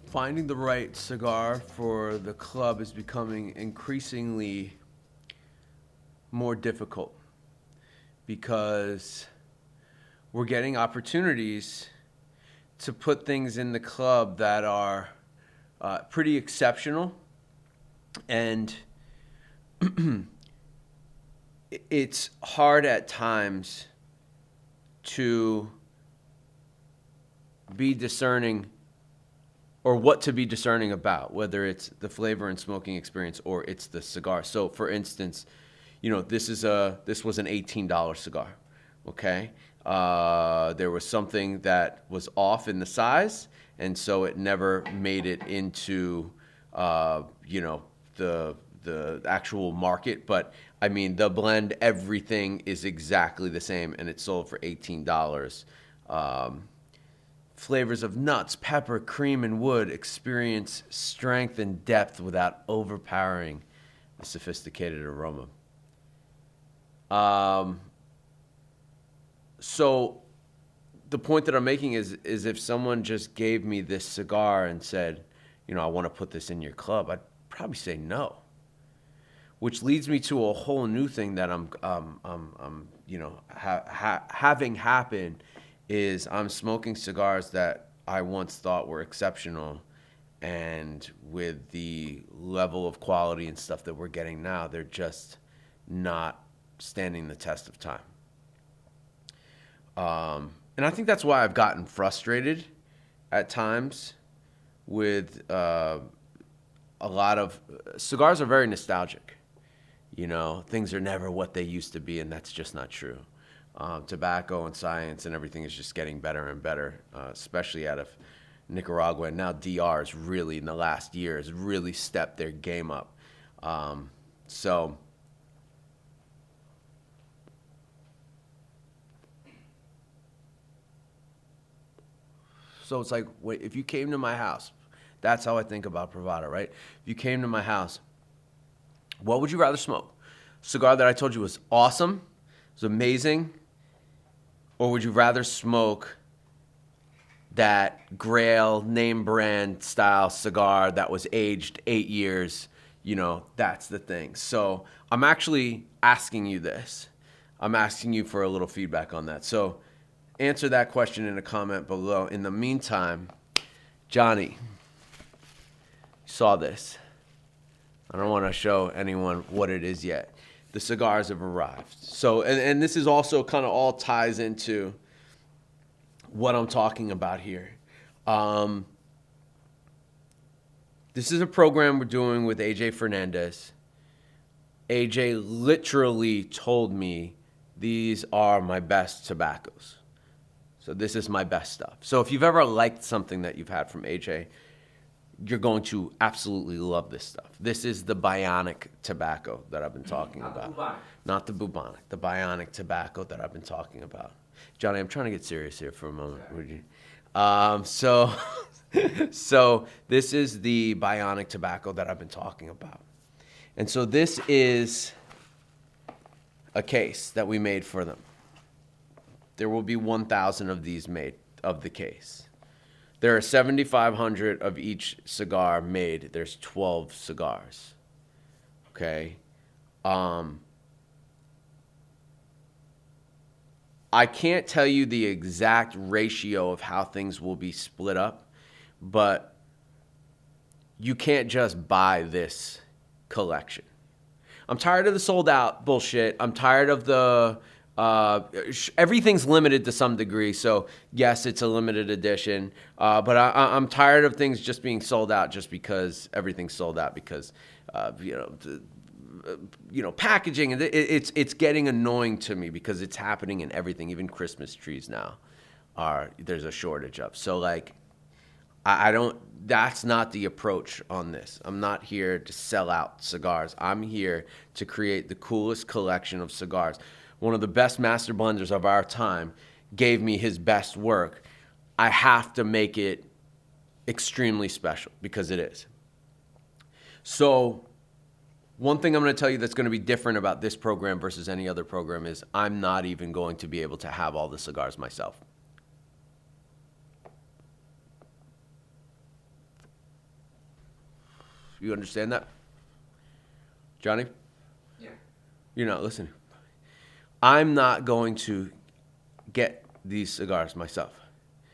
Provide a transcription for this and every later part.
Finding the right cigar for the club is becoming increasingly more difficult because we're getting opportunities to put things in the club that are pretty exceptional, and it's hard at times to be discerning or what to be discerning about, whether it's the flavor and smoking experience or it's the cigar. So for instance, this was an $18 cigar, okay? There was something that was off in the size, and so it never made it into, the actual market. But I mean, the blend, everything is exactly the same, and it sold for $18. Flavors of nuts, pepper, cream, and wood experience strength and depth without overpowering the sophisticated aroma. So the point that I'm making is if someone just gave me this cigar and said, I want to put this in your club, I'd probably say no. Which leads me to a whole new thing that having happen is I'm smoking cigars that I once thought were exceptional, and with the level of quality and stuff that we're getting now, they're just not standing the test of time. And I think that's why I've gotten frustrated at times with a lot of cigars are very nostalgic. Things are never what they used to be, and that's just not true. Tobacco and science and everything is just getting better and better, especially out of Nicaragua. And now DR is really, in the last year, has really stepped their game up. So it's like, wait, if you came to my house, that's how I think about Privada, right? If you came to my house, what would you rather smoke? Cigar that I told you was awesome, was amazing, or would you rather smoke that Grail name brand style cigar that was aged 8 years? That's the thing. So I'm actually asking you this. I'm asking you for a little feedback on that. So answer that question in a comment below. In the meantime, Johnny, you saw this. I don't want to show anyone what it is yet. The cigars have arrived. So, and this is also kind of all ties into what I'm talking about here. This is a program we're doing with AJ Fernandez. AJ literally told me these are my best tobaccos. So this is my best stuff. So if you've ever liked something that you've had from AJ, you're going to absolutely love this stuff. This is the bionic tobacco that I've been talking about. Not the bubonic, the bionic tobacco that I've been talking about. Johnny, I'm trying to get serious here for a moment, would you? So this is the bionic tobacco that I've been talking about. And so this is a case that we made for them. There will be 1,000 of these made of the case. There are 7,500 of each cigar made. There's 12 cigars. Okay? I can't tell you the exact ratio of how things will be split up, but you can't just buy this collection. I'm tired of the sold out bullshit. I'm tired of the everything's limited to some degree. So yes, it's a limited edition, but I'm tired of things just being sold out just because everything's sold out because packaging, and it's getting annoying to me because it's happening in everything. Even Christmas trees now there's a shortage of. So like, I don't. That's not the approach on this. I'm not here to sell out cigars. I'm here to create the coolest collection of cigars. one of the best master blenders of our time, gave me his best work, I have to make it extremely special because it is. So one thing I'm going to tell you that's going to be different about this program versus any other program is I'm not even going to be able to have all the cigars myself. You understand that? Johnny? Yeah. You're not listening. I'm not going to get these cigars myself.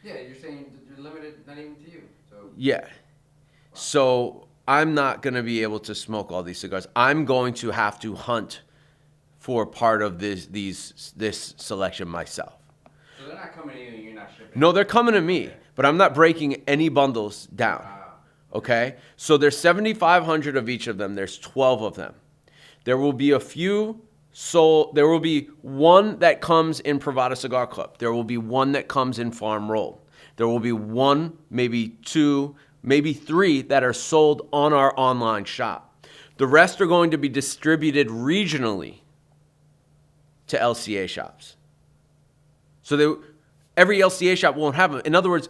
Yeah, you're saying you're limited, not even to you. So. Yeah. Wow. So I'm not going to be able to smoke all these cigars. I'm going to have to hunt for part of this selection myself. So they're not coming to you and you're not shipping? No, they're coming to me, okay. But I'm not breaking any bundles down. Wow. Okay? So there's 7,500 of each of them. There's 12 of them. There will be a few sold. There will be one that comes in Privada Cigar Club. There will be one that comes in Farm Roll. There will be one, maybe two, maybe three that are sold on our online shop. The rest are going to be distributed regionally to LCA shops. So every LCA shop won't have them. In other words,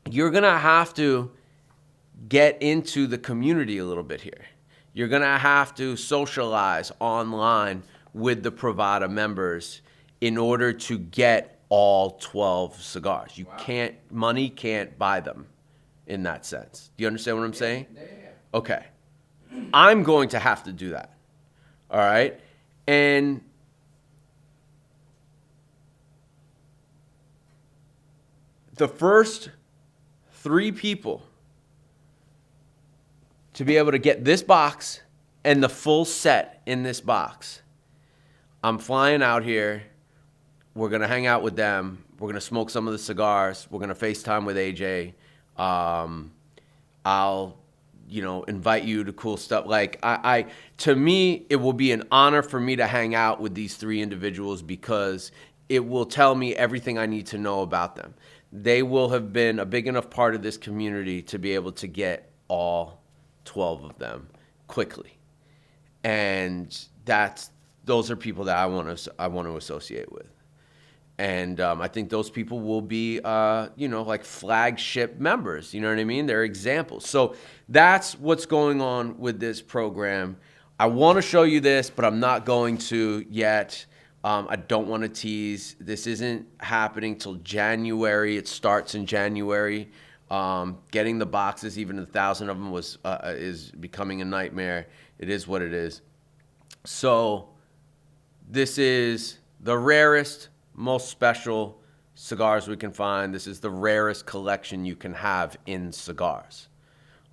you're going to have to get into the community a little bit here. You're going to have to socialize online with the Privada members in order to get all 12 cigars. You can't, money can't buy them in that sense. Do you understand what I'm saying? Yeah. Okay. I'm going to have to do that. All right? And the first 3 people to be able to get this box and the full set in this box, I'm flying out here. We're going to hang out with them. We're going to smoke some of the cigars. We're going to FaceTime with AJ. I'll, invite you to cool stuff. Like, to me, it will be an honor for me to hang out with these 3 individuals because it will tell me everything I need to know about them. They will have been a big enough part of this community to be able to get all 12 of them quickly. And those are people that I want to associate with. And I think those people will be, like flagship members. You know what I mean? They're examples. So that's what's going on with this program. I want to show you this, but I'm not going to yet. I don't want to tease. This isn't happening till January. It starts in January. Getting the boxes, even 1,000 of them, is becoming a nightmare. It is what it is. So this is the rarest, most special cigars we can find. This is the rarest collection you can have in cigars.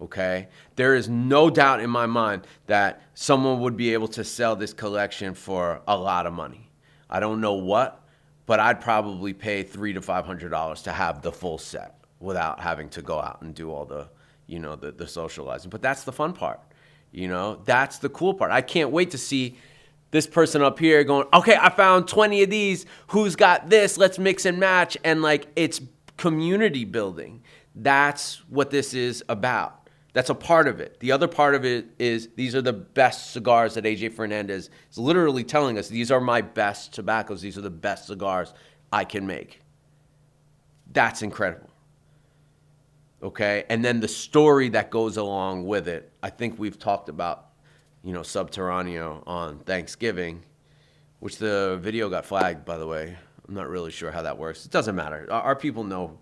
Okay? There is no doubt in my mind that someone would be able to sell this collection for a lot of money. I don't know what, but I'd probably pay $300 to $500 to have the full set without having to go out and do all the, the socializing. But that's the fun part. That's the cool part. I can't wait to see this person up here going, okay, I found 20 of these. Who's got this? Let's mix and match. And it's community building. That's what this is about. That's a part of it. The other part of it is these are the best cigars that AJ Fernandez is literally telling us. These are my best tobaccos. These are the best cigars I can make. That's incredible. Okay? And then the story that goes along with it. I think we've talked about, Subterraneo on Thanksgiving, which the video got flagged, by the way. I'm not really sure how that works. It doesn't matter. Our people know,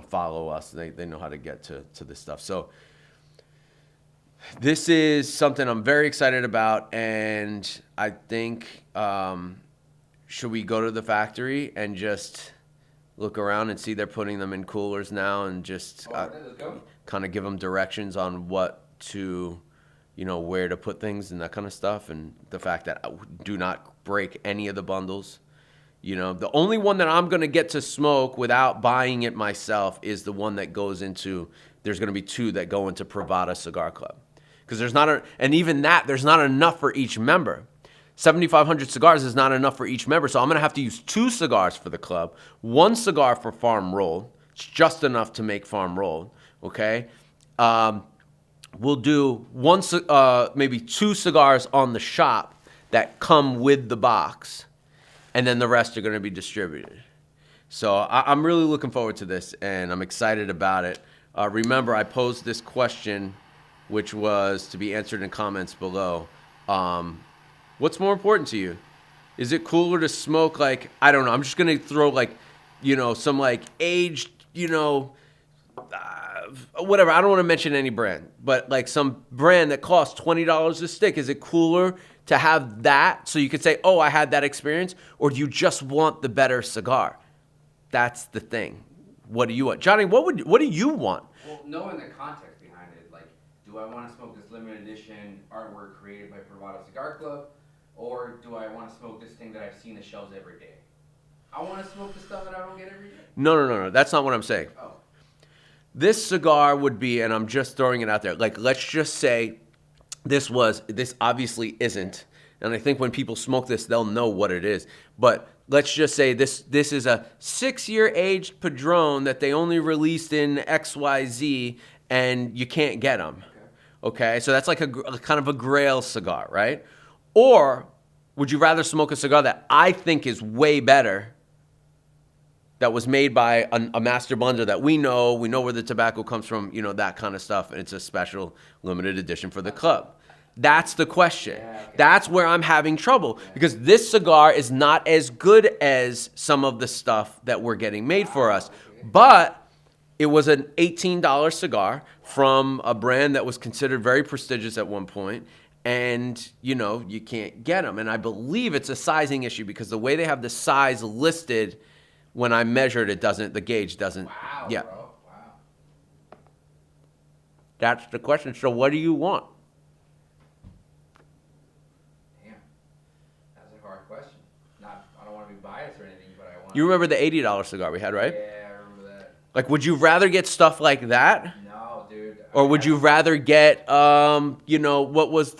follow us. They know how to get to this stuff. So this is something I'm very excited about, and I think, should we go to the factory and just look around and see they're putting them in coolers now and just kind of give them directions on what to, where to put things and that kind of stuff, and the fact that do not break any of the bundles. The only one that I'm going to get to smoke without buying it myself is the one that goes into, there's going to be 2 that go into Privada Cigar Club. Because and even that, there's not enough for each member. 7,500 cigars is not enough for each member, so I'm going to have to use 2 cigars for the club, 1 cigar for Farm Roll. It's just enough to make Farm Roll, okay? We'll do maybe 2 cigars on the shop that come with the box. and then the rest are going to be distributed. So I'm really looking forward to this, and I'm excited about it. Remember, I posed this question, which was to be answered in comments below. What's more important to you? Is it cooler to smoke, like, I don't know, I'm just going to throw, like, you know, some, like, aged, you know, whatever. I don't want to mention any brand, but, like, some brand that costs $20 a stick. Is it cooler to have that so you could say, oh, I had that experience? Or do you just want the better cigar? That's the thing. What do you want? Johnny, what do you want? Well, knowing the context behind it, like, do I want to smoke this limited edition artwork created by Privada Cigar Club, or do I want to smoke this thing that I've seen the shelves every day? I want to smoke the stuff that I don't get every day. No. That's not what I'm saying. Oh. This cigar would be, and I'm just throwing it out there, like, let's just say this obviously isn't, and I think when people smoke this, they'll know what it is, but let's just say this is a 6-year aged Padron that they only released in XYZ, and you can't get them. Okay, so that's like a kind of a grail cigar, right? Or would you rather smoke a cigar that I think is way better, that was made by a master blender that we know where the tobacco comes from, you know, that kind of stuff, and it's a special limited edition for the club? That's the question. Yeah, okay. That's where I'm having trouble, because this cigar is not as good as some of the stuff that we're getting made for us. But it was an $18 cigar from a brand that was considered very prestigious at one point, and, you know, you can't get them. And I believe it's a sizing issue, because the way they have the size listed, when I measured, the gauge doesn't. Wow, Yeah. bro. Wow. That's the question. So what do you want? Damn. That's a hard question. I don't want to be biased or anything, but I want. You remember the $80 cigar we had, right? Yeah, I remember that. Like, would you rather get stuff like that? No, dude. Or would you rather get, you know, what was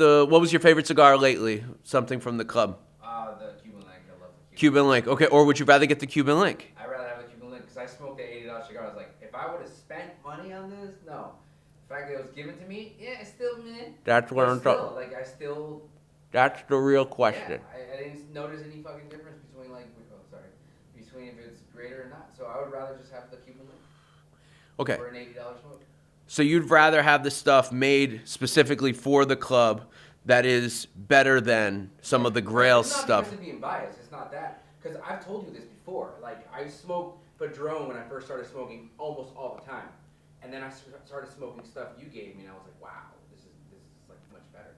your favorite cigar lately? Something from the club. The Cuban Link. I love the Cuban Link. Okay, or would you rather get the Cuban Link? I'd rather have the Cuban Link because I smoked the $80 cigar. I was like, if I would have spent money on this, no. The fact that it was given to me, yeah, it's still, man. That's what I'm talking. Still, like, I still. That's the real question. Yeah, I didn't notice any fucking difference between, like, between if it's greater or not. So I would rather just have the Cuban Link. Okay. For an $80 smoke. So you'd rather have the stuff made specifically for the club that is better than some of the Grail it's not stuff. because of being biased. It's not that. Because I've told you this before. Like, I smoked Padron when I first started smoking almost all the time. And then I started smoking stuff you gave me, and I was like, wow, this is like much better.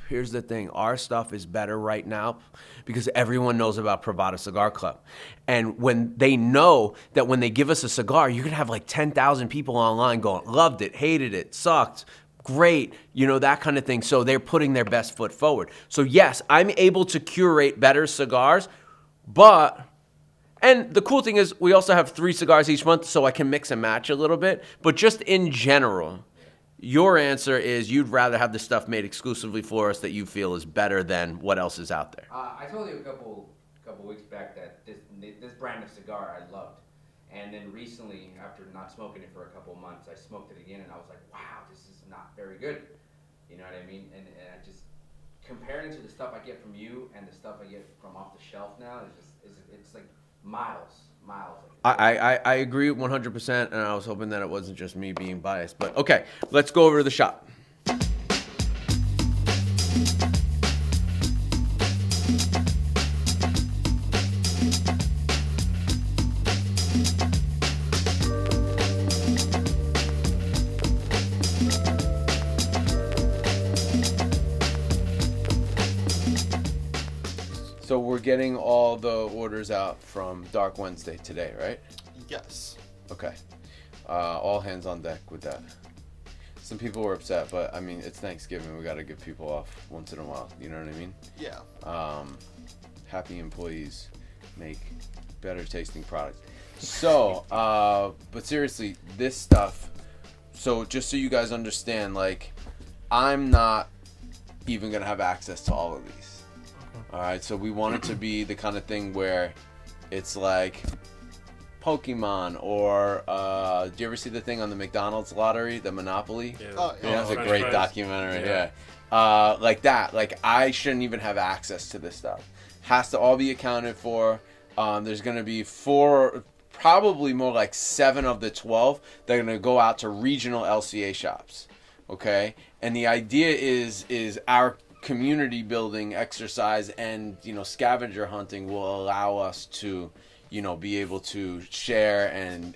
Here's the thing. Our stuff is better right now because everyone knows about Privada Cigar Club. And when they know that when they give us a cigar, you're going to have like 10,000 people online going, loved it, hated it, sucked, great, you know, that kind of thing. So they're putting their best foot forward. So yes, I'm able to curate better cigars, but... And the cool thing is we also have 3 cigars each month, so I can mix and match a little bit. But just in general, your answer is you'd rather have the stuff made exclusively for us that you feel is better than what else is out there. I told you a couple weeks back that this brand of cigar I loved. And then recently, after not smoking it for a couple months, I smoked it again, and I was like, wow, this is not very good. You know what I mean? And I just, comparing it to the stuff I get from you and the stuff I get from off the shelf now, it's like miles. I agree 100%, and I was hoping that it wasn't just me being biased. But okay, let's go over to the shop. So we're getting all the orders out from Dark Wednesday today, right? Yes. Okay. All hands on deck with that. Some people were upset, but I mean, it's Thanksgiving. We got to give people off once in a while. You know what I mean? Yeah. Happy employees make better tasting products. So, but seriously, this stuff. So just so you guys understand, like, I'm not even going to have access to all of these. All right, so we want it to be the kind of thing where it's like Pokemon or do you ever see the thing on the McDonald's lottery, the Monopoly? Yeah. Yeah, that's a French great fries. documentary. Yeah. Like that. Like I shouldn't even have access to this stuff. has to all be accounted for. There's going to be 4, probably more like 7 of the 12 that are going to go out to regional LCA shops. Okay, and the idea is our community building exercise and scavenger hunting will allow us to be able to share and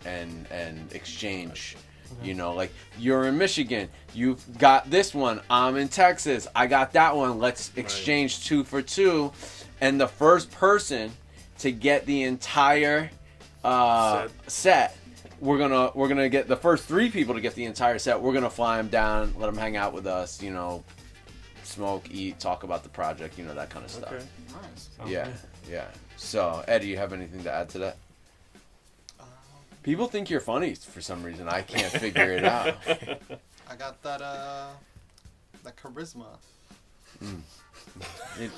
exchange. Like you're in Michigan, you've got this one, I'm in Texas, I got that one, let's exchange 2 for 2, and the first person to get the entire set, we're gonna get the first 3 people to get the entire set. We're gonna fly them down, let them hang out with us, smoke, eat, talk about the project, that kind of stuff. Okay. Nice. Yeah. So, Eddie, you have anything to add to that? People think you're funny for some reason. I can't figure it out. I got that charisma.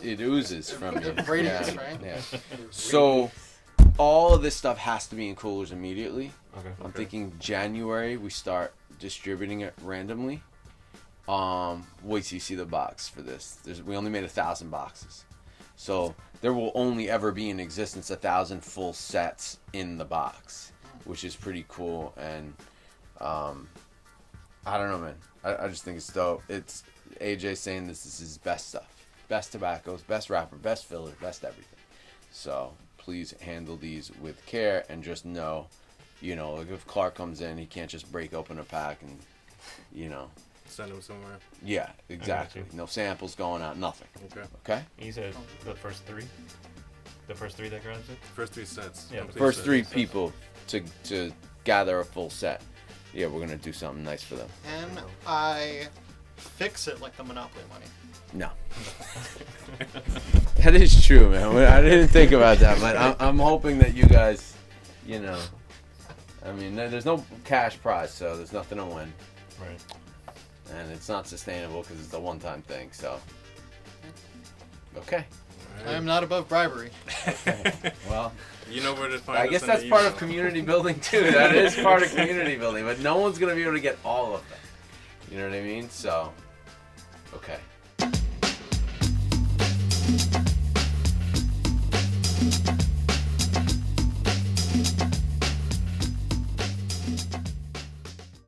It oozes from you. It radiates, right? Yeah. So, all of this stuff has to be in coolers immediately. Okay. I'm thinking January we start distributing it randomly. Wait till you see the box for this. We only made 1,000 boxes. So there will only ever be in existence 1,000 full sets in the box, which is pretty cool. And I don't know, man. I just think it's dope. It's AJ saying this is his best stuff. Best tobaccos, best wrapper, best filler, best everything. So please handle these with care and just know, like if Clark comes in, he can't just break open a pack and, Send them somewhere. Yeah, exactly. No samples going out, nothing. Okay. Okay? You said the first 3? The first 3 that grabs it? First 3 sets. Yeah, Complete First sets. 3 people to gather a full set. Yeah, we're going to do something nice for them. And I fix it like the Monopoly money. No. That is true, man. I didn't think about that, but I'm hoping that you guys, I mean, there's no cash prize, so there's nothing to win. Right. And it's not sustainable because it's a one-time thing, so. Okay. I am not above bribery. Well, You know where to find I us guess in that's the part email. of community building too. That is part of community building, but no one's going to be able to get all of them. You know what I mean? So, okay.